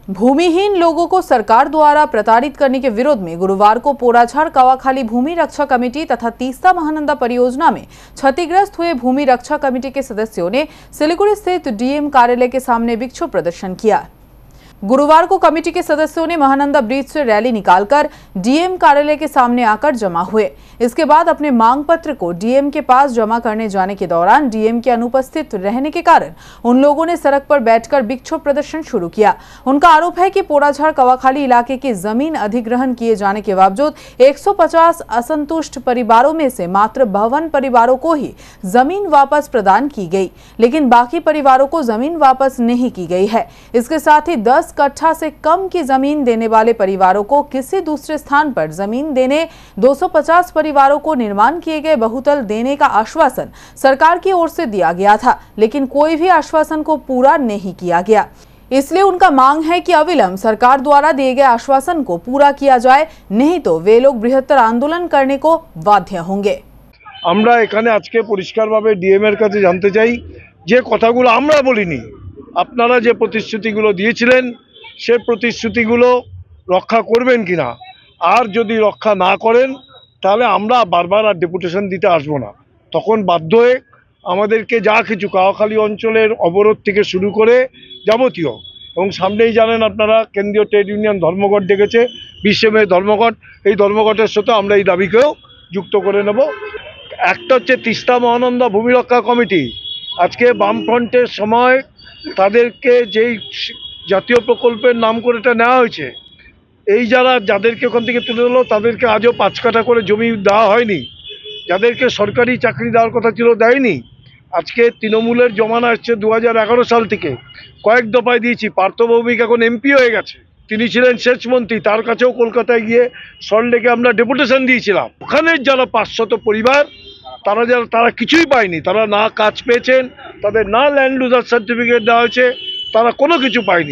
भूमिहीन लोगों को सरकार द्वारा प्रताड़ित करने के विरोध में गुरुवार को पोराझाड़ कवाखाली भूमि रक्षा कमेटी तथा तीस्ता महानंदा परियोजना में क्षतिग्रस्त हुए भूमि रक्षा कमेटी के सदस्यों ने सिलीगुड़ी स्थित डीएम कार्यालय के सामने विक्षोभ प्रदर्शन किया। गुरुवार को कमेटी के सदस्यों ने महानंदा ब्रिज से रैली निकालकर डीएम कार्यालय के सामने आकर जमा हुए। इसके बाद अपने मांग पत्र को डीएम के पास जमा करने जाने के दौरान डीएम के अनुपस्थित रहने के कारण उन लोगों ने सड़क पर बैठकर विक्षोभ प्रदर्शन शुरू किया। उनका आरोप है कि पोराझाड़ कवाखाली इलाके की जमीन अधिग्रहण किए जाने के बावजूद 150 असंतुष्ट परिवारों में से मात्र 52 परिवारों को ही जमीन वापस प्रदान की गई, लेकिन बाकी परिवारों को जमीन वापस नहीं की गई है। इसके साथ ही 10 कट्ठा से कम की जमीन देने वाले परिवारों को किसी दूसरे स्थान पर जमीन देने, 250 परिवारों को निर्माण किए गए बहुतल देने का आश्वासन सरकार की ओर से दिया गया था, लेकिन कोई भी आश्वासन को पूरा नहीं किया गया। इसलिए उनका मांग है कि अविलंब सरकार द्वारा दिए गए आश्वासन को पूरा किया जाए, नहीं तो वे लोग बृहत्तर आंदोलन करने को बाध्य होंगे। আমরা এখানে আজকে পরিষ্কারভাবে ডিএম এর কাছে জানতে চাই যে কথাগুলো আমরা বলিনি, আপনারা যে প্রতিশ্রুতিগুলো দিয়েছিলেন সে প্রতিশ্রুতিগুলো রক্ষা করবেন কিনা, আর যদি রক্ষা না করেন তাহলে আমরা বারবার আর ডেপুটেশন দিতে আসবো না। তখন বাধ্য হয়ে আমাদেরকে যা কিছু কাওয়াখালী অঞ্চলের অবরোধ থেকে শুরু করে যাবতীয়, এবং সামনেই জানেন আপনারা কেন্দ্রীয় ট্রেড ইউনিয়ন ধর্মঘট ডেকেছে, 20 মে ধর্মঘট, এই ধর্মঘটের সাথে আমরা এই দাবিকেও যুক্ত করে নেব। একটা হচ্ছে তিস্তা মহানন্দা ভূমি রক্ষা কমিটি, আজকে বামফ্রন্টের সময় তাদেরকে যেই জাতীয় প্রকল্পের নাম করে এটা নেওয়া হয়েছে, এই যাদেরকে ওখান থেকে তুলে দিল তাদেরকে আজও 5 কাঠা করে জমি দেওয়া হয়নি, যাদেরকে সরকারি চাকরি দেওয়ার কথা ছিল দেয়নি। আজকে তৃণমূলের জমানা আসছে 2011 সাল থেকে কয়েক দফায় দিয়েছি। পার্থ ভৌমিক এখন এমপি হয়ে গেছে, তিনি ছিলেন সেচ মন্ত্রী, তার কাছেও কলকাতায় গিয়ে সল্টলেকে আমরা ডেপুটেশন দিয়েছিলাম। ওখানের যারা 500 পরিবার তারা কিছুই পায়নি, তারা না কাজ পেয়েছেন, তাদের না ল্যান্ড লুজার সার্টিফিকেট দেওয়া হয়েছে, তারা কোনো কিছু পায়নি।